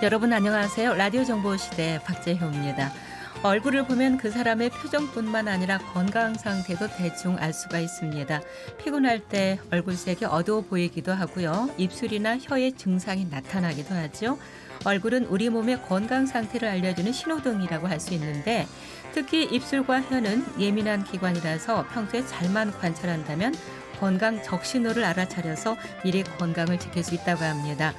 여러분 안녕하세요. 라디오 정보시대 박재효입니다. 얼굴을 보면 그 사람의 표정뿐만 아니라 건강 상태도 대충 알 수가 있습니다. 피곤할 때 얼굴색이 어두워 보이기도 하고요. 입술이나 혀에 증상이 나타나기도 하죠. 얼굴은 우리 몸의 건강 상태를 알려주는 신호등이라고 할 수 있는데 특히 입술과 혀는 예민한 기관이라서 평소에 잘만 관찰한다면 건강 적신호를 알아차려서 미리 건강을 지킬 수 있다고 합니다.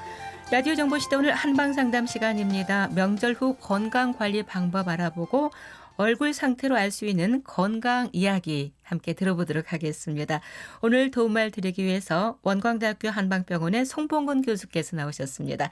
라디오 정보시대 오늘 한방상담 시간입니다. 명절 후 건강관리 방법 알아보고 얼굴 상태로 알 수 있는 건강 이야기 함께 들어보도록 하겠습니다. 오늘 도움말 드리기 위해서 원광대학교 한방병원의 송봉근 교수께서 나오셨습니다.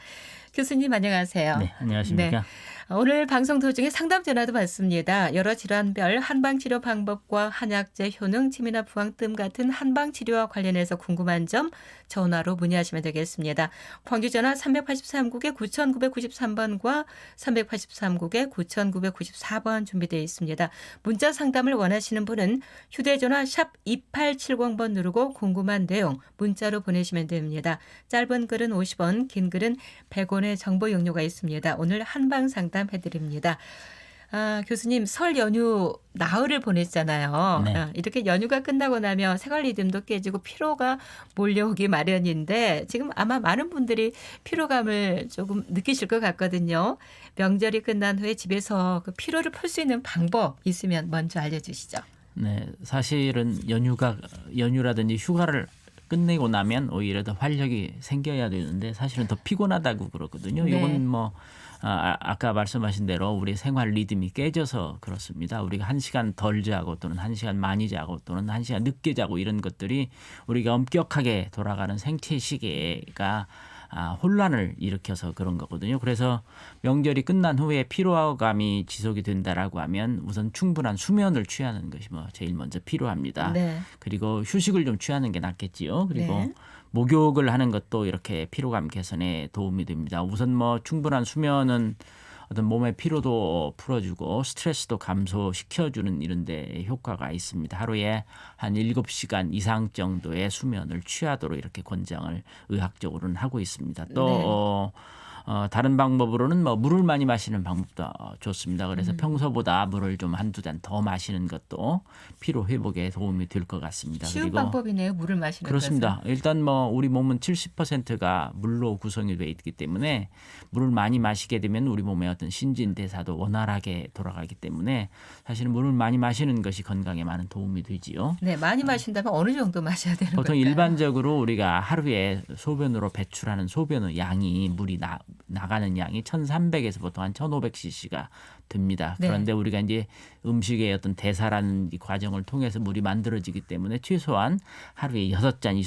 교수님 안녕하세요. 네, 안녕하십니까. 네. 오늘 방송 도중에 상담 전화도 받습니다. 여러 질환별 한방치료 방법과 한약재 효능, 침이나 부항뜸 같은 한방치료와 관련해서 궁금한 점 전화로 문의하시면 되겠습니다. 광주전화 383국에 9993번과 383국에 9994번 준비되어 있습니다. 문자 상담을 원하시는 분은 휴대전화 샵 2870번 누르고 궁금한 내용 문자로 보내시면 됩니다. 짧은 글은 50원, 긴 글은 100원의 정보 용료가 있습니다. 오늘 한방 상담해드립니다. 교수님 설 연휴 나흘을 보냈잖아요. 네. 이렇게 연휴가 끝나고 나면 생활 리듬도 깨지고 피로가 몰려오기 마련인데 지금 아마 많은 분들이 피로감을 조금 느끼실 것 같거든요. 명절이 끝난 후에 집에서 그 피로를 풀 수 있는 방법 있으면 먼저 알려주시죠. 네, 사실은 연휴라든지 휴가를 끝내고 나면 오히려 더 활력이 생겨야 되는데 사실은 더 피곤하다고 그러거든요. 네. 이건 뭐 아까 말씀하신 대로 우리 생활 리듬이 깨져서 그렇습니다. 우리가 1시간 덜 자고 또는 1시간 많이 자고 또는 1시간 늦게 자고 이런 것들이 우리가 엄격하게 돌아가는 생체 시계가 혼란을 일으켜서 그런 거거든요. 그래서 명절이 끝난 후에 피로감이 지속이 된다라고 하면 우선 충분한 수면을 취하는 것이 뭐 제일 먼저 필요합니다. 네. 그리고 휴식을 좀 취하는 게 낫겠지요. 그리고 네. 목욕을 하는 것도 이렇게 피로감 개선에 도움이 됩니다. 우선 뭐 충분한 수면은 어떤 몸의 피로도 풀어주고 스트레스도 감소시켜주는 이런 데 효과가 있습니다. 하루에 한 7시간 이상 정도의 수면을 취하도록 이렇게 권장을 의학적으로는 하고 있습니다. 또 다른 방법으로는 뭐 물을 많이 마시는 방법도 좋습니다. 그래서 평소보다 물을 좀 한두 잔 더 마시는 것도 피로 회복에 도움이 될 것 같습니다. 쉬운 그리고 방법이네요. 물을 마시는 그렇습니다. 일단 뭐 우리 몸은 70%가 물로 구성이 되어 있기 때문에 물을 많이 마시게 되면 우리 몸의 어떤 신진대사도 원활하게 돌아가기 때문에 사실은 물을 많이 마시는 것이 건강에 많은 도움이 되지요. 네, 많이 마신다면 어느 정도 마셔야 되는 보통 걸까요? 일반적으로 우리가 하루에 소변으로 배출하는 소변의 양이 물이 나가는 양이 1,300에서 보통 한 1,500cc가 됩니다. 네. 그런데 우리가 이제 음식의 어떤 대사라는 이 과정을 통해서 물이 만들어지기 때문에 최소한 하루에 6잔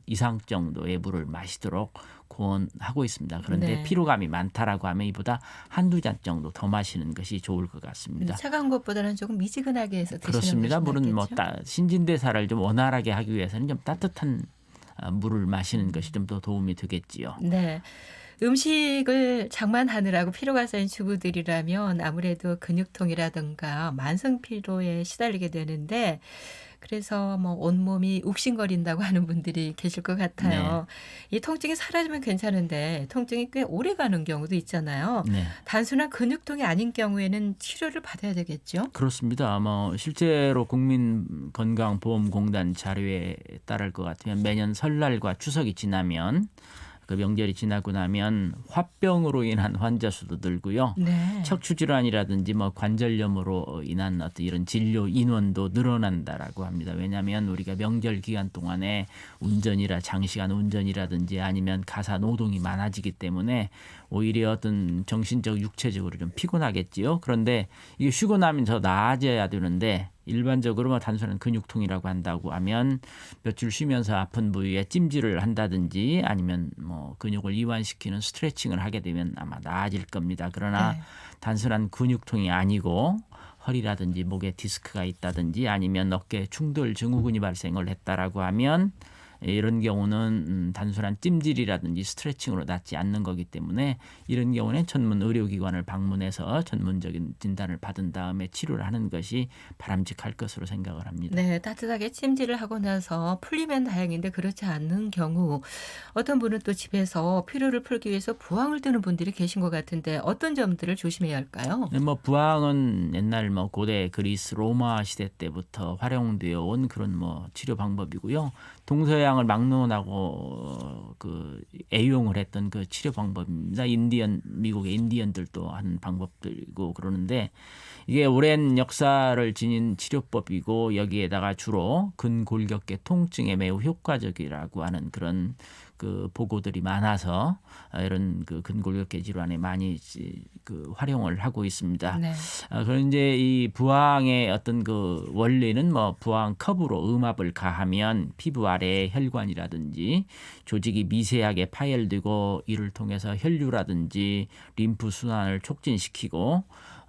이상 정도의 물을 마시도록 권하고 있습니다. 그런데 네. 피로감이 많다라고 하면 이보다 한두 잔 정도 더 마시는 것이 좋을 것 같습니다. 차가운 것보다는 조금 미지근하게 해서 드시는 그렇습니다. 것이 물은 뭐 낫겠죠? 신진대사를 좀 원활하게 하기 위해서는 좀 따뜻한 물을 마시는 것이 좀 더 도움이 되겠지요. 네. 음식을 장만하느라고 피로가 쌓인 주부들이라면 아무래도 근육통이라든가 만성 피로에 시달리게 되는데 그래서 뭐 온몸이 욱신거린다고 하는 분들이 계실 것 같아요. 이 통증이 사라지면 괜찮은데 통증이 꽤 오래 가는 경우도 있잖아요. 네. 단순한 근육통이 아닌 경우에는 치료를 받아야 되겠죠? 그렇습니다. 뭐 실제로 국민건강보험공단 자료에 따를 것 같으면 매년 설날과 추석이 지나면 그 명절이 지나고 나면 화병으로 인한 환자 수도 늘고요. 네. 척추 질환이라든지 뭐 관절염으로 인한 어떤 이런 진료 인원도 늘어난다라고 합니다. 왜냐하면 우리가 명절 기간 동안에 장시간 운전이라든지 아니면 가사 노동이 많아지기 때문에 오히려 어떤 정신적, 육체적으로 좀 피곤하겠지요. 그런데 이게 쉬고 나면 더 나아져야 되는데 일반적으로 뭐 단순한 근육통이라고 한다고 하면 며칠 쉬면서 아픈 부위에 찜질을 한다든지 아니면 뭐 근육을 이완시키는 스트레칭을 하게 되면 아마 나아질 겁니다. 그러나 네. 단순한 근육통이 아니고 허리라든지 목에 디스크가 있다든지 아니면 어깨에 충돌 증후군이 발생을 했다라고 하면 이런 경우는 단순한 찜질이라든지 스트레칭으로 낫지 않는 거기 때문에 이런 경우는 전문 의료기관을 방문해서 전문적인 진단을 받은 다음에 치료를 하는 것이 바람직할 것으로 생각을 합니다. 네, 따뜻하게 찜질을 하고 나서 풀리면 다행인데 그렇지 않는 경우 어떤 분은 또 집에서 피로를 풀기 위해서 부항을 뜨는 분들이 계신 것 같은데 어떤 점들을 조심해야 할까요? 뭐 부항은 옛날 뭐 고대 그리스 로마 시대 때부터 활용되어 온 그런 뭐 치료 방법이고요. 동서양을 막론하고 그 애용을 했던 그 치료 방법입니다. 미국의 인디언들도 하는 방법들이고 그러는데 이게 오랜 역사를 지닌 치료법이고 여기에다가 주로 근골격계 통증에 매우 효과적이라고 하는 그런 그 보고들이 많아서 이런 그 근골격계 질환에 많이 그 활용을 하고 있습니다. 네. 그런데 이 부항의 어떤 그 원리는 뭐 부항 컵으로 음압을 가하면 피부 아래의 혈관이라든지 조직이 미세하게 파열되고 이를 통해서 혈류라든지 림프 순환을 촉진시키고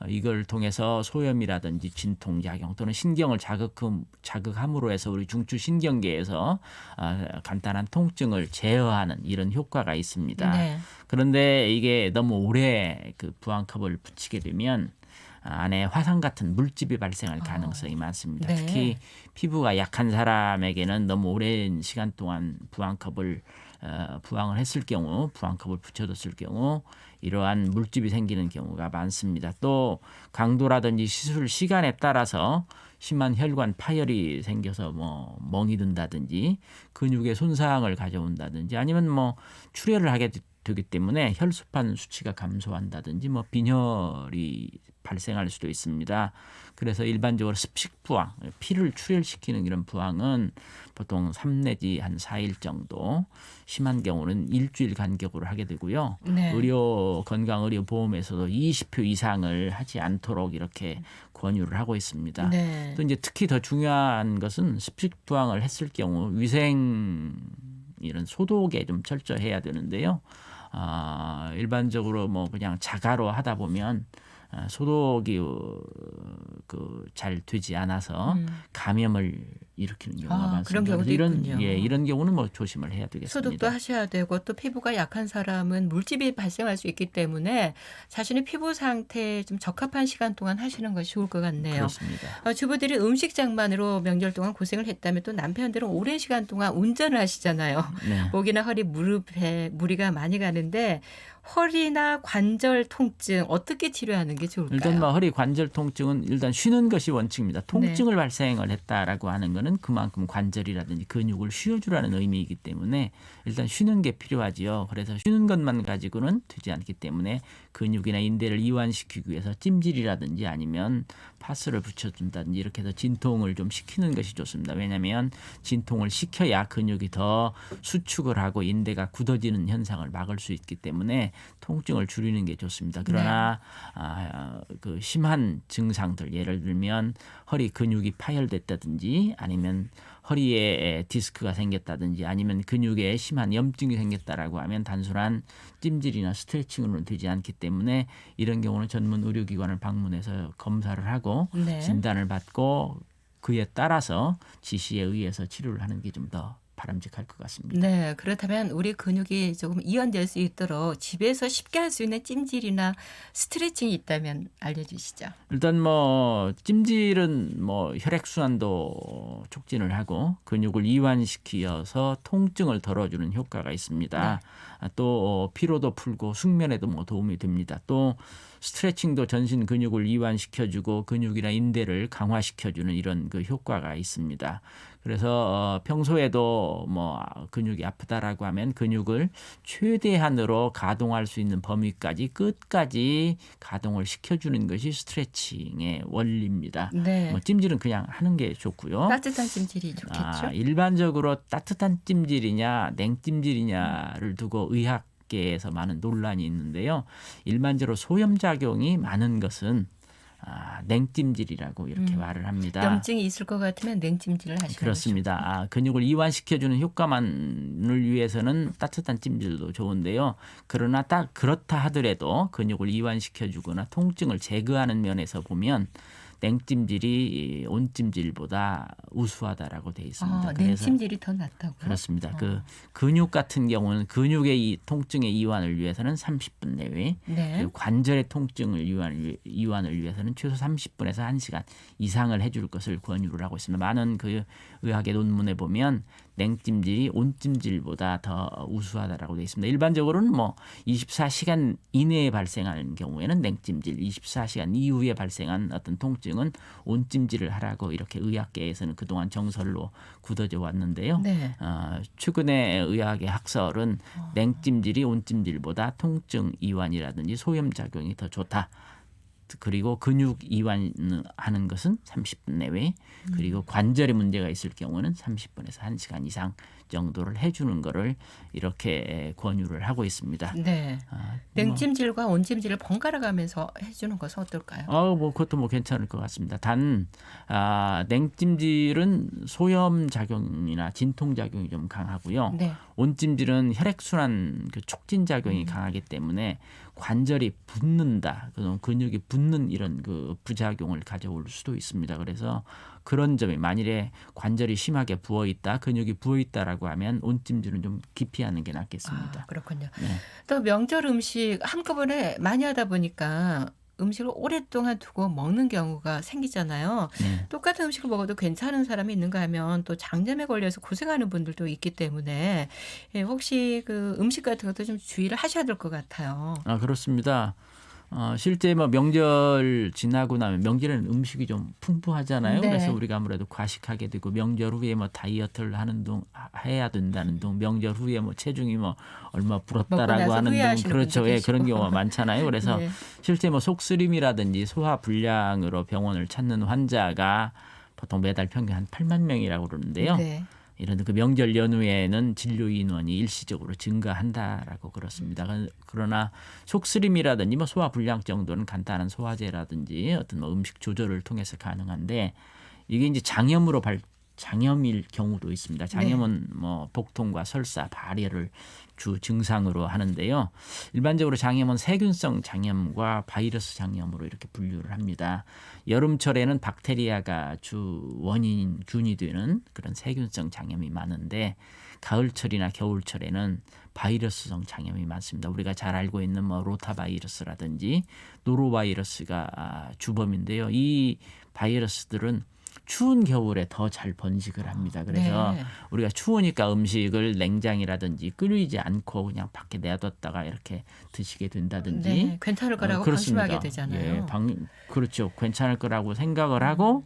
이걸 통해서 소염이라든지 진통작용 또는 신경을 자극함으로 해서 우리 중추신경계에서 간단한 통증을 제어하는 이런 효과가 있습니다. 네. 그런데 이게 너무 오래 그 부항컵을 붙이게 되면 안에 화상 같은 물집이 발생할 가능성이 많습니다. 네. 특히 피부가 약한 사람에게는 너무 오랜 시간 동안 부항을 했을 경우, 부항컵을 붙여뒀을 경우 이러한 물집이 생기는 경우가 많습니다. 또 강도라든지 시술 시간에 따라서 심한 혈관 파열이 생겨서 뭐 멍이 든다든지 근육의 손상을 가져온다든지 아니면 뭐 출혈을 하게 되기 때문에 혈소판 수치가 감소한다든지 뭐 빈혈이 발생할 수도 있습니다. 그래서 일반적으로 습식 부항, 피를 출혈시키는 이런 부항은 보통 3 내지 한 4일 정도, 심한 경우는 일주일 간격으로 하게 되고요. 네. 건강의료보험에서도 20회 이상을 하지 않도록 이렇게 권유를 하고 있습니다. 네. 또 이제 특히 더 중요한 것은 습식 부항을 했을 경우 위생 이런 소독에 좀 철저해야 되는데요. 일반적으로 뭐 그냥 자가로 하다 보면 소독이 잘 되지 않아서 감염을 일으키는 경우가 많습니다. 그런 경우도 있군요. 이런 경우는 뭐 조심을 해야 되겠습니다. 소독도 하셔야 되고 또 피부가 약한 사람은 물집이 발생할 수 있기 때문에 자신의 피부 상태에 좀 적합한 시간 동안 하시는 것이 좋을 것 같네요. 그렇습니다. 주부들이 음식 장만으로 명절 동안 고생을 했다면 또 남편들은 오랜 시간 동안 운전을 하시잖아요. 네. 목이나 허리, 무릎에 무리가 많이 가는데 허리나 관절 통증 어떻게 치료하는 게 좋을까요? 일단 뭐 허리 관절 통증은 일단 쉬는 것이 원칙입니다. 통증을 발생을 했다라고 하는 것은 그만큼 관절이라든지 근육을 쉬어주라는 의미이기 때문에 일단 쉬는 게 필요하지요. 그래서 쉬는 것만 가지고는 되지 않기 때문에 근육이나 인대를 이완시키기 위해서 찜질이라든지 아니면 파스를 붙여준다든지 이렇게 해서 진통을 좀 시키는 것이 좋습니다. 왜냐하면 진통을 시켜야 근육이 더 수축을 하고 인대가 굳어지는 현상을 막을 수 있기 때문에 통증을 줄이는 게 좋습니다. 그러나 그 심한 증상들 예를 들면 허리 근육이 파열됐다든지 아니면 허리에 디스크가 생겼다든지 아니면 근육에 심한 염증이 생겼다라고 하면 단순한 찜질이나 스트레칭으로는 되지 않기 때문에 이런 경우는 전문 의료기관을 방문해서 검사를 하고 네. 진단을 받고 그에 따라서 지시에 의해서 치료를 하는 게 좀 더 바람직할 것 같습니다. 네, 그렇다면 우리 근육이 조금 이완될 수 있도록 집에서 쉽게 할 수 있는 찜질이나 스트레칭이 있다면 알려주시죠. 일단 뭐 찜질은 뭐 혈액순환도 촉진을 하고 근육을 이완시켜서 통증을 덜어주는 효과가 있습니다. 또 피로도 풀고 숙면에도 뭐 도움이 됩니다. 또 스트레칭도 전신 근육을 이완시켜주고 근육이나 인대를 강화시켜주는 이런 그 효과가 있습니다. 그래서 평소에도 뭐 근육이 아프다라고 하면 근육을 최대한으로 가동할 수 있는 범위까지 끝까지 가동을 시켜주는 것이 스트레칭의 원리입니다. 네. 뭐 찜질은 그냥 하는 게 좋고요. 따뜻한 찜질이 좋겠죠. 일반적으로 따뜻한 찜질이냐 냉찜질이냐를 두고 의학계에서 많은 논란이 있는데요. 일반적으로 소염작용이 많은 것은 냉찜질이라고 이렇게 말을 합니다. 염증이 있을 것 같으면 냉찜질을 하시는 거죠. 그렇습니다. 근육을 이완시켜주는 효과만을 위해서는 따뜻한 찜질도 좋은데요. 그러나 딱 그렇다 하더라도 근육을 이완시켜주거나 통증을 제거하는 면에서 보면 냉찜질이 온찜질보다 우수하다라고 돼 있습니다. 냉찜질이 더 낫다고요? 그렇습니다. 그 근육 같은 경우는 근육의 통증의 이완을 위해서는 30분 내외, 네. 그리고 관절의 통증을 이완을 위해서는 최소 30분에서 1시간 이상을 해줄 것을 권유를 하고 있습니다. 많은 그 의학의 논문에 보면 냉찜질이 온찜질보다 더 우수하다라고 되어 있습니다. 일반적으로는 뭐 24시간 이내에 발생하는 경우에는 냉찜질, 24시간 이후에 발생한 어떤 통증은 온찜질을 하라고 이렇게 의학계에서는 그동안 정설로 굳어져 왔는데요. 네. 최근의 의학의 학설은 냉찜질이 온찜질보다 통증 이완이라든지 소염 작용이 더 좋다. 그리고 근육 이완하는 것은 30분 내외, 그리고 관절에 문제가 있을 경우는 30분에서 1시간 이상 정도를 해주는 거를 이렇게 권유를 하고 있습니다. 네. 냉찜질과 온찜질을 번갈아 가면서 해주는 것은 어떨까요? 뭐 그것도 뭐 괜찮을 것 같습니다. 단 냉찜질은 소염 작용이나 진통 작용이 좀 강하고요. 네. 온찜질은 혈액순환 그 촉진 작용이 강하기 때문에 관절이 붓는다, 근육이 붓는 이런 그 부작용을 가져올 수도 있습니다. 그래서 그런 점이 만일에 관절이 심하게 부어 있다, 근육이 부어 있다라고 하면 온찜질은 좀 기피하는 게 낫겠습니다. 그렇군요. 네. 또 명절 음식 한꺼번에 많이 하다 보니까 음식을 오랫동안 두고 먹는 경우가 생기잖아요. 네. 똑같은 음식을 먹어도 괜찮은 사람이 있는가 하면 또 장염에 걸려서 고생하는 분들도 있기 때문에 혹시 그 음식 같은 것도 좀 주의를 하셔야 될 것 같아요. 그렇습니다. 실제 뭐 명절 지나고 나면 명절에는 음식이 좀 풍부하잖아요. 네. 그래서 우리가 아무래도 과식하게 되고 명절 후에 뭐 다이어트를 하는 둥 해야 된다는 둥, 명절 후에 뭐 체중이 뭐 얼마 먹고 불었다라고 나서 하는 둥, 후회하시는 그렇죠. 분도 예, 그런 계시고. 경우가 많잖아요. 그래서 네. 실제 뭐 속쓰림이라든지 소화 불량으로 병원을 찾는 환자가 보통 매달 평균 한 8만 명이라고 그러는데요. 네. 이런 그 명절 연휴에는 진료 인원이 일시적으로 증가한다라고 그렇습니다. 그러나 속쓰림이라든지 뭐 소화 불량 정도는 간단한 소화제라든지 어떤 뭐 음식 조절을 통해서 가능한데, 이게 이제 장염일 경우도 있습니다. 장염은 뭐 복통과 설사, 발열을 주 증상으로 하는데요. 일반적으로 장염은 세균성 장염과 바이러스 장염으로 이렇게 분류를 합니다. 여름철에는 박테리아가 주 원인인 균이 되는 그런 세균성 장염이 많은데, 가을철이나 겨울철에는 바이러스성 장염이 많습니다. 우리가 잘 알고 있는 뭐 로타바이러스라든지 노로바이러스가 주범인데요. 이 바이러스들은 추운 겨울에 더 잘 번식을 합니다. 그래서 네. 우리가 추우니까 음식을 냉장이라든지 끓이지 않고 그냥 밖에 내뒀다가 이렇게 드시게 된다든지. 네. 괜찮을 거라고 그렇습니다. 방심하게 되잖아요. 그렇죠. 괜찮을 거라고 생각을 하고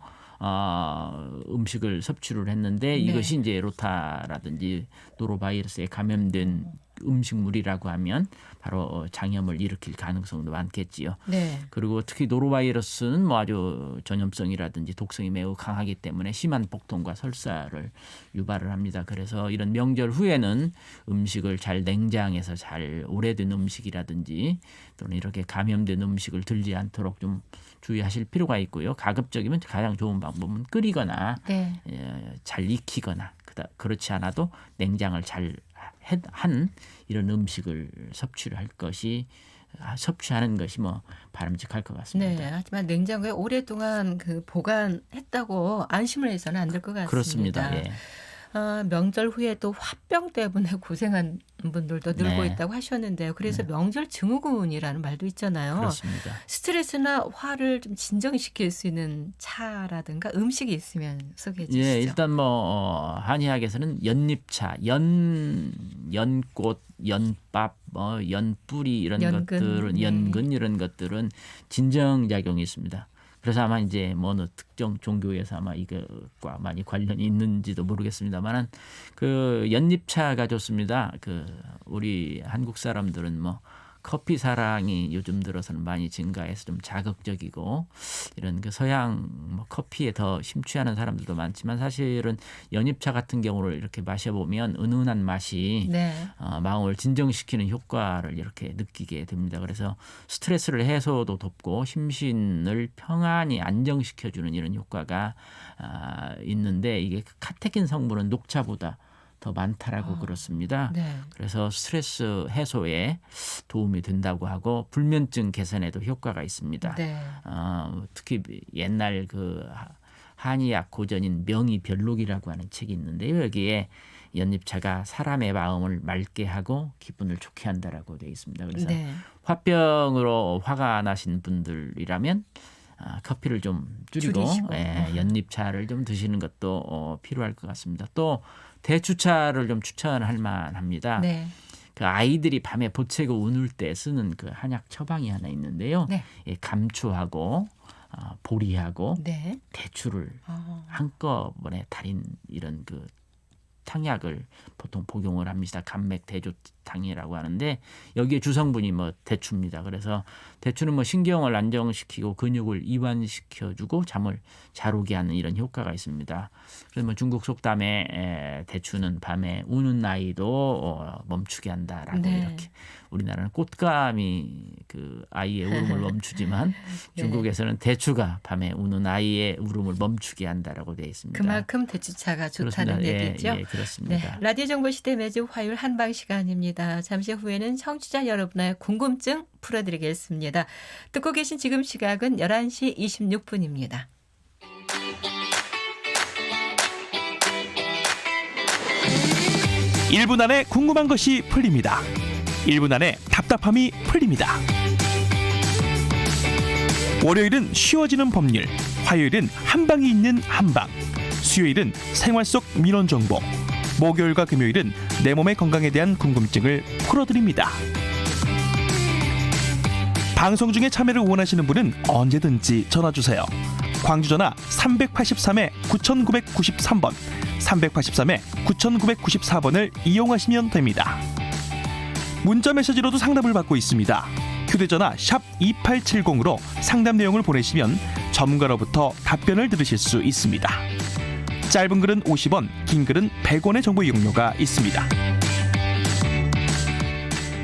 음식을 섭취를 했는데 이것이 이제 로타라든지 노로바이러스에 감염된 음식물이라고 하면 바로 장염을 일으킬 가능성도 많겠지요. 네. 그리고 특히 노로바이러스는 뭐 아주 전염성이라든지 독성이 매우 강하기 때문에 심한 복통과 설사를 유발을 합니다. 그래서 이런 명절 후에는 음식을 잘 냉장해서 잘 오래된 음식이라든지 또는 이렇게 감염된 음식을 들지 않도록 좀 주의하실 필요가 있고요. 가급적이면 가장 좋은 방법은 끓이거나 네. 잘 익히거나 그렇지 않아도 냉장을 잘 한 이런 음식을 섭취하는 것이 뭐 바람직할 것 같습니다. 네. 하지만 냉장고에 오랫동안 그 보관했다고 안심을 해서는 안 될 것 같습니다. 그렇습니다. 예. 명절 후에 또 화병 때문에 고생한 분들도 늘고 네. 있다고 하셨는데요. 그래서 명절 증후군이라는 말도 있잖아요. 그렇습니다. 스트레스나 화를 좀 진정시킬 수 있는 차라든가 음식이 있으면 소개해 주시죠. 예, 일단 뭐 한의학에서는 연잎차, 연꽃, 연밥, 연뿌리 이런 연근, 것들은 네. 연근 이런 것들은 진정 작용이 있습니다. 그래서 아마 이제 뭐 어느 특정 종교에서 아마 이것과 많이 관련이 있는지도 모르겠습니다만은 그 연잎차가 좋습니다. 그 우리 한국 사람들은 뭐 커피 사랑이 요즘 들어서는 많이 증가해서 좀 자극적이고 이런 그 서양 뭐 커피에 더 심취하는 사람들도 많지만 사실은 연잎차 같은 경우를 이렇게 마셔보면 은은한 맛이 네. 마음을 진정시키는 효과를 이렇게 느끼게 됩니다. 그래서 스트레스를 해소도 돕고 심신을 평안히 안정시켜주는 이런 효과가 있는데 이게 카테킨 성분은 녹차보다 더 많다라고 그렇습니다. 네. 그래서 스트레스 해소에 도움이 된다고 하고 불면증 개선에도 효과가 있습니다. 네. 특히 옛날 그 한의학 고전인 명의별록이라고 하는 책이 있는데요. 여기에 연잎차가 사람의 마음을 맑게 하고 기분을 좋게 한다라고 되어 있습니다. 그래서 네. 화병으로 화가 나신 분들이라면 커피를 좀 줄이고 줄이시고. 연잎차를 좀 드시는 것도 필요할 것 같습니다. 또 대추차를 좀 추천할 만합니다. 네. 그 아이들이 밤에 보채고 우는 때 쓰는 그 한약 처방이 하나 있는데요. 네. 감추하고 보리하고 네. 대추를 어. 한꺼번에 달인 이런 그 탕약을 보통 복용을 합니다. 감맥대조탕이라고 하는데 여기에 주성분이 뭐 대추입니다. 그래서 대추는 뭐 신경을 안정시키고 근육을 이완시켜주고 잠을 잘 오게 하는 이런 효과가 있습니다. 그래서 뭐 중국 속담에 대추는 밤에 우는 아이도 멈추게 한다라고 네. 이렇게 우리나라는 꽃감이 그 아이의 울음을 멈추지만 중국에서는 대추가 밤에 우는 아이의 울음을 멈추게 한다라고 되어 있습니다. 그만큼 대추차가 좋다는 그렇습니다. 얘기죠. 예, 그렇습니다. 네, 라디오 정보시대 매주 화요일 한방 시간입니다. 잠시 후에는 청취자 여러분의 궁금증 풀어드리겠습니다. 듣고 계신 지금 시각은 11시 26분입니다. 일 분 안에 궁금한 것이 풀립니다. 1분 안에 답답함이 풀립니다. 월요일은 쉬워지는 법률, 화요일은 한방이 있는 한방, 수요일은 생활 속 민원 정보, 목요일과 금요일은 내 몸의 건강에 대한 궁금증을 풀어드립니다. 방송 중에 참여를 원하시는 분은 언제든지 전화주세요. 광주 전화 383-9993번, 383-9994번을 이용하시면 됩니다. 문자 메시지로도 상담을 받고 있습니다. 휴대전화 샵 2870으로 상담 내용을 보내시면 전문가로부터 답변을 들으실 수 있습니다. 짧은 글은 50원, 긴 글은 100원의 정보 이용료가 있습니다.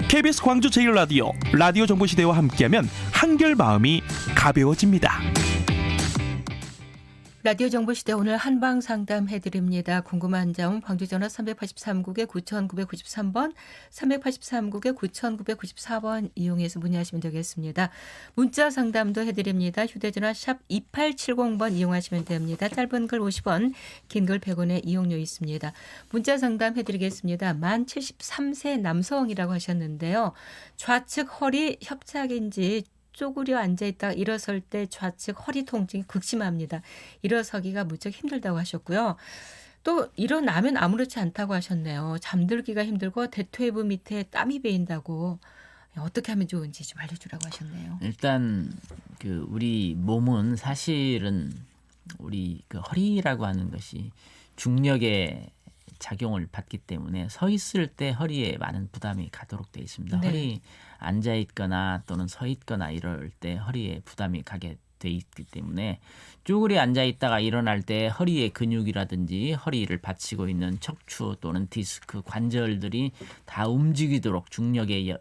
KBS 광주 제1라디오, 라디오 정보시대와 함께하면 한결 마음이 가벼워집니다. 라디오 정보시대 오늘 한방 상담 해드립니다. 궁금한 점 광주전화 383국에 9993번, 383국에 9994번 이용해서 문의하시면 되겠습니다. 문자 상담도 해드립니다. 휴대전화 샵 2870번 이용하시면 됩니다. 짧은 글 50원, 긴 글 100원의 이용료 있습니다. 문자 상담 해드리겠습니다. 만 73세 남성이라고 하셨는데요. 좌측 허리 협착인지 쪼그려 앉아있다가 일어설 때 좌측 허리 통증이 극심합니다. 일어서기가 무척 힘들다고 하셨고요. 또 일어나면 아무렇지 않다고 하셨네요. 잠들기가 힘들고 대퇴부 밑에 땀이 배인다고. 어떻게 하면 좋은지 좀 알려주라고 하셨네요. 일단 그 우리 몸은 사실은 우리 그 허리라고 하는 것이 중력의 작용을 받기 때문에 서 있을 때 허리에 많은 부담이 가도록 되어 있습니다. 네. 허리 앉아 있거나 또는 서 있거나 이럴 때 허리에 부담이 가게 돼 있기 때문에 쪼그려 앉아 있다가 일어날 때 허리의 근육이라든지 허리를 받치고 있는 척추 또는 디스크 관절들이 다 움직이도록 중력의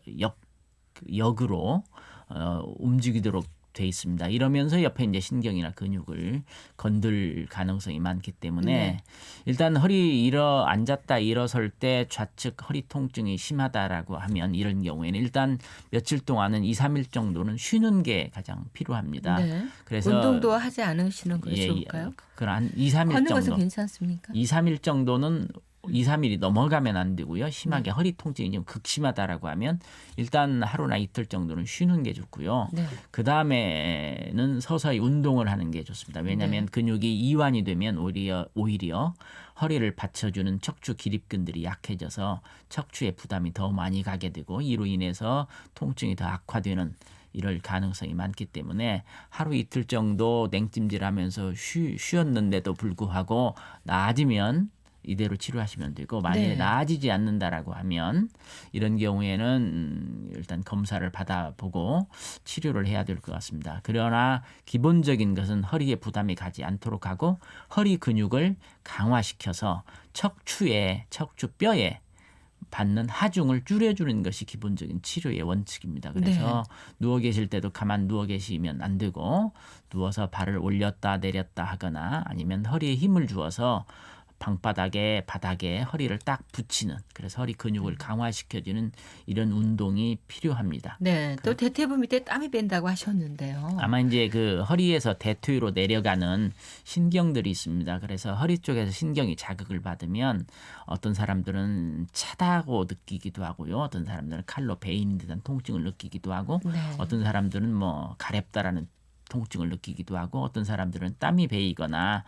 역으로 움직이도록 돼 있습니다. 이러면서 옆에 이제 신경이나 근육을 건들 가능성이 많기 때문에 네. 일단 앉았다 일어설 때 좌측 허리 통증이 심하다라고 하면 이런 경우에는 일단 며칠 동안은 2, 3일 정도는 쉬는 게 가장 필요합니다. 네. 그래서 운동도 하지 않으시는 게 좋을까요? 그런 2, 3일 걷는 것은 정도. 괜찮습니까? 2, 3일 정도는 2, 3일이 넘어가면 안 되고요. 심하게 허리 통증이 좀 극심하다라고 하면 일단 하루나 이틀 정도는 쉬는 게 좋고요. 네. 그 다음에는 서서히 운동을 하는 게 좋습니다. 왜냐하면 네. 근육이 이완이 되면 오히려 허리를 받쳐주는 척추 기립근들이 약해져서 척추에 부담이 더 많이 가게 되고 이로 인해서 통증이 더 악화되는 이럴 가능성이 많기 때문에 하루 이틀 정도 냉찜질하면서 쉬었는데도 불구하고 나아지면 이대로 치료하시면 되고 만약에 네. 나아지지 않는다라고 하면 이런 경우에는 일단 검사를 받아보고 치료를 해야 될 것 같습니다. 그러나 기본적인 것은 허리에 부담이 가지 않도록 하고 허리 근육을 강화시켜서 척추뼈에 받는 하중을 줄여주는 것이 기본적인 치료의 원칙입니다. 그래서 누워 계실 때도 가만 누워 계시면 안 되고 누워서 발을 올렸다 내렸다 하거나 아니면 허리에 힘을 주어서 방바닥에 바닥에 허리를 딱 붙이는 그래서 허리 근육을 강화시켜주는 이런 운동이 필요합니다. 네, 또 대퇴부 밑에 땀이 뺀다고 하셨는데요. 아마 이제 그 허리에서 대퇴로 내려가는 신경들이 있습니다. 그래서 허리 쪽에서 신경이 자극을 받으면 어떤 사람들은 차다고 느끼기도 하고요. 어떤 사람들은 칼로 베이는 듯한 통증을 느끼기도 하고 네. 어떤 사람들은 뭐 가렵다라는 통증을 느끼기도 하고 어떤 사람들은 땀이 베이거나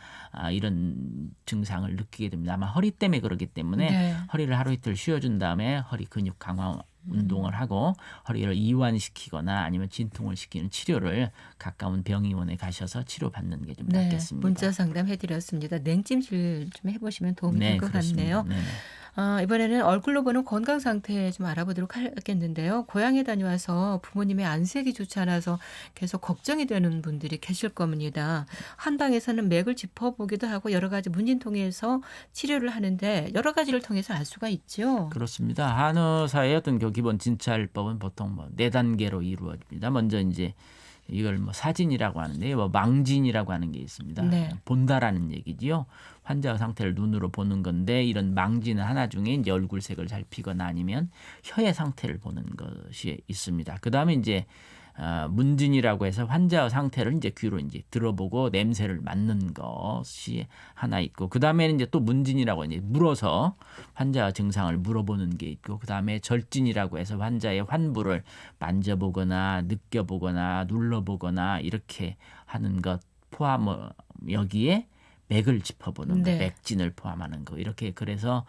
이런 증상을 느끼게 됩니다. 아마 허리 때문에 그러기 때문에 네. 허리를 하루 이틀 쉬어준 다음에 허리 근육 강화 운동을 하고 허리를 이완시키거나 아니면 진통을 시키는 치료를 가까운 병의원에 가셔서 치료받는 게 좀 네, 낫겠습니다. 문자 상담해드렸습니다. 냉찜질 좀 해보시면 도움이 될 것 그렇습니다. 같네요. 네네. 이번에는 얼굴로 보는 건강 상태 좀 알아보도록 하겠는데요. 고향에 다녀와서 부모님의 안색이 좋지 않아서 계속 걱정이 되는 분들이 계실 겁니다. 한방에서는 맥을 짚어보기도 하고 여러 가지 문진 통해서 치료를 하는데 여러 가지를 통해서 알 수가 있죠. 그렇습니다. 한의사의 어떤 그 기본 진찰법은 보통 뭐 4단계로 이루어집니다. 먼저 이제 이걸 뭐 사진이라고 하는데 뭐 망진이라고 하는 게 있습니다. 네. 본다라는 얘기지요. 환자 상태를 눈으로 보는 건데 이런 망진은 하나 중에 이제 얼굴색을 살피거나 아니면 혀의 상태를 보는 것이 있습니다. 그 다음에 이제 문진이라고 해서 환자의 상태를 이제 귀로 이제 들어보고 냄새를 맡는 것이 하나 있고 그 다음에는 이제 또 문진이라고 이제 물어서 환자의 증상을 물어보는 게 있고 그 다음에 절진이라고 해서 환자의 환부를 만져보거나 느껴보거나 눌러보거나 이렇게 하는 것 포함 여기에 맥을 짚어보는 거, 네. 맥진을 포함하는 거 이렇게 그래서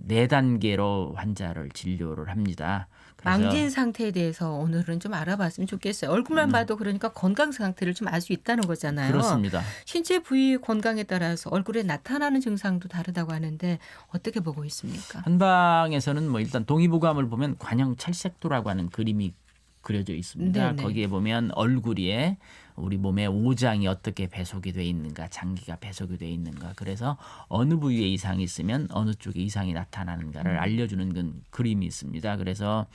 4단계로 환자를 진료를 합니다. 그래서 망진 상태에 대해서 오늘은 좀 알아봤으면 좋겠어요. 얼굴만 봐도 그러니까 건강 상태를 좀 알 수 있다는 거잖아요. 그렇습니다. 신체 부위 건강에 따라서 얼굴에 나타나는 증상도 다르다고 하는데 어떻게 보고 있습니까? 한방에서는 뭐 일단 동의보감을 보면 관형찰색도라고 하는 그림이 그려져 있습니다. 네네. 거기에 보면 얼굴에 우리 몸의 오장이 어떻게 배속이 돼 있는가, 장기가 배속이 돼 있는가. 그래서 어느 부위에 이상이 있으면 어느 쪽에 이상이 나타나는가를 알려주는 그림이 있습니다. 그래서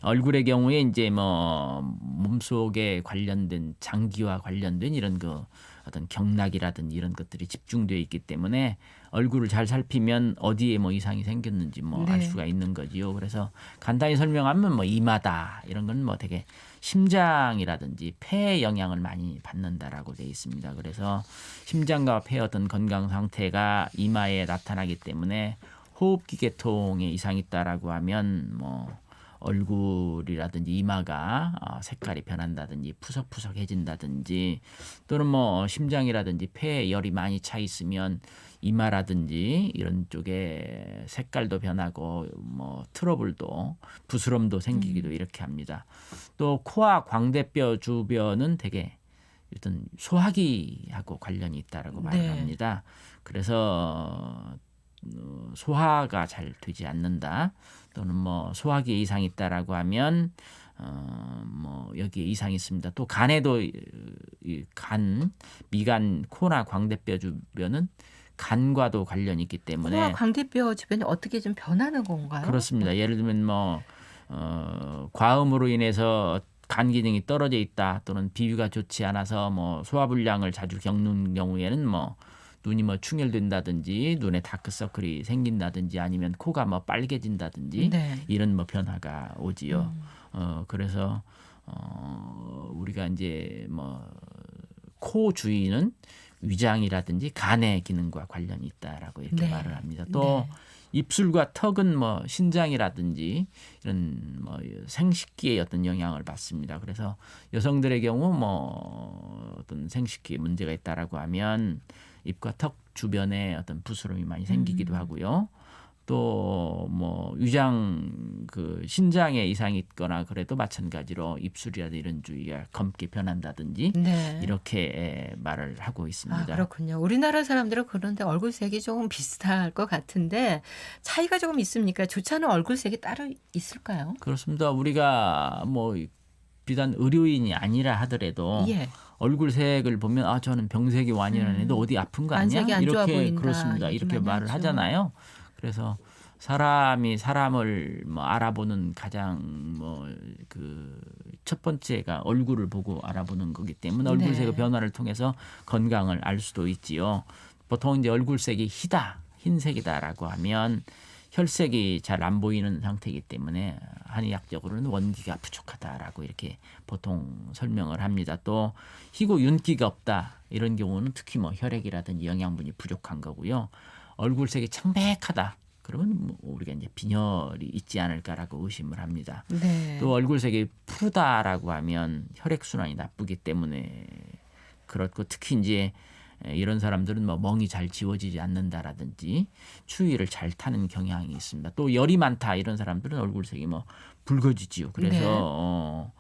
얼굴의 경우에 이제 뭐 몸속에 관련된 장기와 관련된 이런 그 어떤 경락이라든지 이런 것들이 집중되어 있기 때문에 얼굴을 잘 살피면 어디에 뭐 이상이 생겼는지 뭐 알 네. 수가 있는 거지요. 그래서 간단히 설명하면 뭐 이마다 이런 건 뭐 되게 심장이라든지 폐에 영향을 많이 받는다라고 되어 있습니다. 그래서 심장과 폐 어떤 건강 상태가 이마에 나타나기 때문에 호흡기 계통에 이상이 있다라고 하면 뭐 얼굴이라든지 이마가 색깔이 변한다든지 푸석푸석해진다든지 또는 뭐 심장이라든지 폐에 열이 많이 차 있으면 이마라든지 이런 쪽에 색깔도 변하고 뭐 트러블도 부스럼도 생기기도 이렇게 합니다. 또 코와 광대뼈 주변은 되게 어떤 소화기하고 관련이 있다라고 말을 네. 합니다. 그래서 소화가 잘 되지 않는다 또는 뭐 소화기에 이상이 있다라고 하면 뭐 여기에 이상이 있습니다. 또 간에도 간, 미간, 코나 광대뼈 주변은 간과도 관련이 있기 때문에 코와 광대뼈 주변이 어떻게 좀 변하는 건가요? 그렇습니다. 예를 들면 뭐 과음으로 인해서 간 기능이 떨어져 있다 또는 비위가 좋지 않아서 뭐 소화불량을 자주 겪는 경우에는 뭐 눈이 뭐 충혈된다든지 눈에 다크서클이 생긴다든지 아니면 코가 뭐 빨개진다든지 네. 이런 뭐 변화가 오지요. 그래서 우리가 이제 뭐 코 주위는 위장이라든지 간의 기능과 관련이 있다라고 이렇게 네. 말을 합니다. 또 입술과 턱은 뭐 신장이라든지 이런 뭐 생식기에 어떤 영향을 받습니다. 그래서 여성들의 경우 뭐 어떤 생식기에 문제가 있다라고 하면 입과 턱 주변에 어떤 부스럼이 많이 생기기도 하고요. 또 뭐 위장 그 신장에 이상이 있거나 그래도 마찬가지로 입술이라든지 이런 주위가 검게 변한다든지 네. 이렇게 말을 하고 있습니다. 그렇군요. 우리나라 사람들은 그런데 얼굴색이 조금 비슷할 것 같은데 차이가 조금 있습니까? 좋지 않은 얼굴색이 따로 있을까요? 그렇습니다. 우리가 뭐 비단 의료인이 아니라 하더라도 예. 얼굴색을 보면 저는 병색이 완이라는데 너 어디 아픈 거 아니야? 안색이 안 좋아 이렇게 보인다. 그렇습니다. 얘기 이렇게 많이 말을 하죠. 하잖아요. 그래서 사람이 사람을 뭐 알아보는 가장 뭐 그 첫 번째가 얼굴을 보고 알아보는 거기 때문에 얼굴색의 네. 변화를 통해서 건강을 알 수도 있지요. 보통 이제 얼굴색이 희다, 흰색이다라고 하면 혈색이 잘 안 보이는 상태이기 때문에 한의학적으로는 원기가 부족하다라고 이렇게 보통 설명을 합니다. 또 희고 윤기가 없다 이런 경우는 특히 뭐 혈액이라든지 영양분이 부족한 거고요. 얼굴색이 창백하다 그러면 뭐 우리가 이제 빈혈이 있지 않을까라고 의심을 합니다. 네. 또 얼굴색이 푸르다라고 하면 혈액 순환이 나쁘기 때문에 그렇고 특히 이제 이런 사람들은 뭐 멍이 잘 지워지지 않는다라든지 추위를 잘 타는 경향이 있습니다. 또 열이 많다 이런 사람들은 얼굴색이 뭐 붉어지지요. 그래서 네.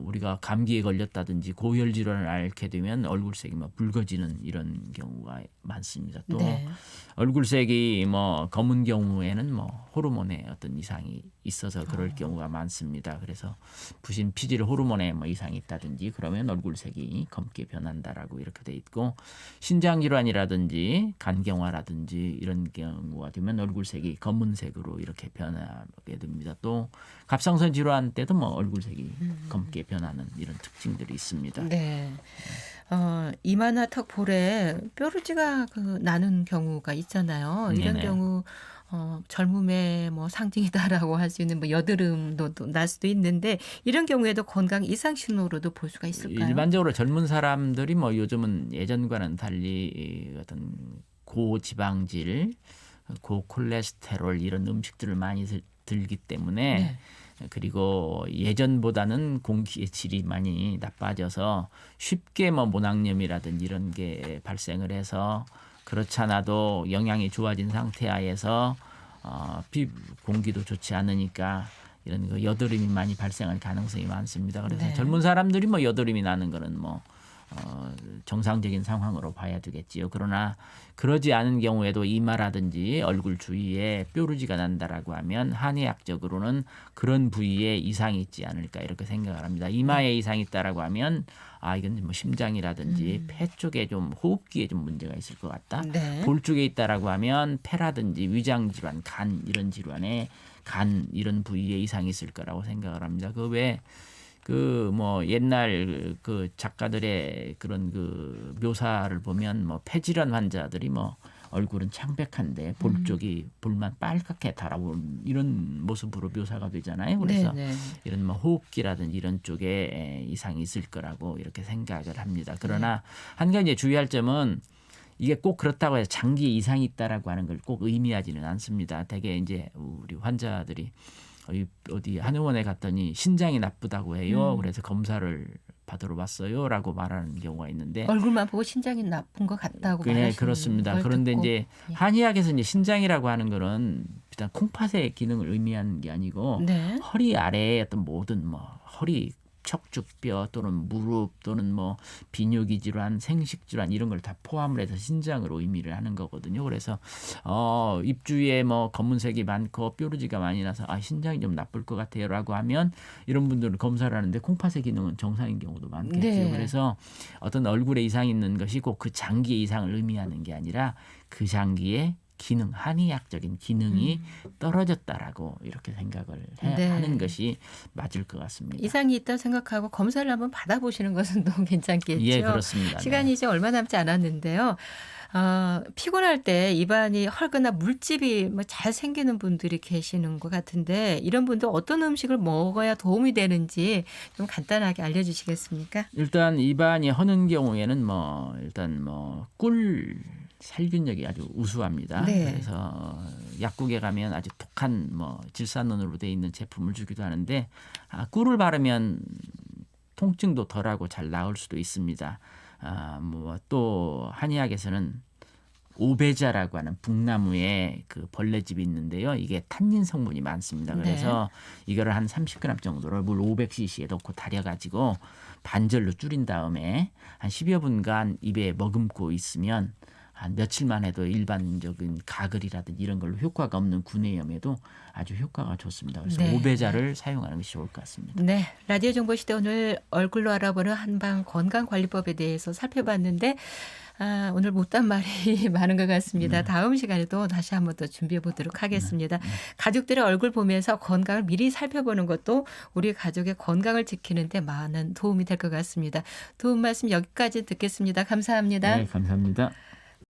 우리가 감기에 걸렸다든지 고열 질환을 앓게 되면 얼굴색이 뭐 붉어지는 이런 경우가 많습니다. 또 네. 얼굴색이 뭐 검은 경우에는 뭐 호르몬에 어떤 이상이 있어서 그럴 경우가 많습니다. 그래서 부신 피질 호르몬에 뭐 이상이 있다든지 그러면 얼굴색이 검게 변한다라고 이렇게 돼 있고 신장 질환이라든지 간경화라든지 이런 경우가 되면 얼굴색이 검은색으로 이렇게 변하게 됩니다. 또 갑상선 질환 때도 뭐 얼굴색이 검게 변하는 이런 특징들이 있습니다. 네. 이마나 턱 볼에 뾰루지가 나는 경우가 있잖아요. 이런 네네. 경우 젊음의 뭐 상징이다라고 할 수 있는 뭐 여드름도 또 날 수도 있는데 이런 경우에도 건강 이상 신호로도 볼 수가 있을까요? 일반적으로 젊은 사람들이 뭐 요즘은 예전과는 달리 어떤 고지방질, 고콜레스테롤 이런 음식들을 많이 들기 때문에 네. 그리고 예전보다는 공기의 질이 많이 나빠져서 쉽게 뭐 모낭염이라든지 이런 게 발생을 해서 그렇지 않아도 영양이 좋아진 상태 하에서 공기도 좋지 않으니까 이런 거 여드름이 많이 발생할 가능성이 많습니다. 그래서 네. 젊은 사람들이 뭐 여드름이 나는 거는 뭐 정상적인 상황으로 봐야 되겠지요. 그러나 그러지 않은 경우에도 이마라든지 얼굴 주위에 뾰루지가 난다라고 하면 한의학적으로는 그런 부위에 이상이 있지 않을까 이렇게 생각을 합니다. 이마에 이상이 있다라고 하면 이건 뭐 심장이라든지 폐 쪽에 좀 호흡기에 좀 문제가 있을 것 같다. 네. 볼 쪽에 있다라고 하면 폐라든지 위장 질환, 간 이런 질환에 간 이런 부위에 이상이 있을 거라고 생각을 합니다. 그 외에 그 뭐 옛날 그 작가들의 그런 그 묘사를 보면 뭐 폐질환 환자들이 뭐 얼굴은 창백한데 볼 쪽이 볼만 빨갛게 달아오른 이런 모습으로 묘사가 되잖아요. 그래서 네, 네. 이런 뭐 호흡기라든지 이런 쪽에 이상이 있을 거라고 이렇게 생각을 합니다. 그러나 한 가지 주의할 점은 이게 꼭 그렇다고 해서 장기에 이상이 있다라고 하는 걸 꼭 의미하지는 않습니다. 대개 이제 우리 환자들이 어디 한의원에 갔더니 신장이 나쁘다고 해요. 그래서 검사를 받으러 왔어요라고 말하는 경우가 있는데 얼굴만 보고 신장이 나쁜 것 같다고 네, 말하시는 그렇습니다. 걸 그런데 듣고. 이제 한의학에서 이제 신장이라고 하는 거는 일단 콩팥의 기능을 의미하는 게 아니고 네. 허리 아래의 어떤 모든 뭐 허리 척추뼈 또는 무릎 또는 뭐 비뇨기 질환, 생식 질환 이런 걸 다 포함을 해서 신장으로 의미를 하는 거거든요. 그래서 입 주위에 뭐 검은색이 많고 뾰루지가 많이 나서 신장이 좀 나쁠 것 같아요라고 하면 이런 분들은 검사를 하는데 콩팥의 기능은 정상인 경우도 많겠죠. 네. 그래서 어떤 얼굴에 이상이 있는 것이 꼭 그 장기의 이상을 의미하는 게 아니라 그 장기의 기능, 한의학적인 기능이 떨어졌다라고 이렇게 생각을 네. 하는 것이 맞을 것 같습니다. 이상이 있다 생각하고 검사를 한번 받아보시는 것은 또 괜찮겠죠. 예, 그렇습니다. 시간이 네. 이제 얼마 남지 않았는데요. 피곤할 때 입안이 헐거나 물집이 뭐 잘 생기는 분들이 계시는 것 같은데 이런 분들 어떤 음식을 먹어야 도움이 되는지 좀 간단하게 알려주시겠습니까? 일단 입안이 허는 경우에는 뭐 일단 뭐 꿀 살균력이 아주 우수합니다. 네. 그래서 약국에 가면 아주 독한 뭐 질산원으로 되어 있는 제품을 주기도 하는데 꿀을 바르면 통증도 덜하고 잘 나을 수도 있습니다. 뭐 또 한의학에서는 오베자라고 하는 북나무에 그 벌레집이 있는데요. 이게 탄닌 성분이 많습니다. 그래서 이거를 한 30g 정도를 물 500cc에 넣고 달여가지고 반절로 줄인 다음에 한 10여 분간 입에 머금고 있으면 한 며칠만 해도 일반적인 가글이라든지 이런 걸로 효과가 없는 구내염에도 아주 효과가 좋습니다. 그래서 네. 오베자를 사용하는 것이 좋을 것 같습니다. 네, 라디오 정보시대 오늘 얼굴로 알아보는 한방 건강관리법에 대해서 살펴봤는데 오늘 못한 말이 많은 것 같습니다. 다음 시간에도 다시 한번 더 준비해 보도록 하겠습니다. 가족들의 얼굴 보면서 건강을 미리 살펴보는 것도 우리 가족의 건강을 지키는 데 많은 도움이 될 것 같습니다. 도움 말씀 여기까지 듣겠습니다. 감사합니다. 네, 감사합니다.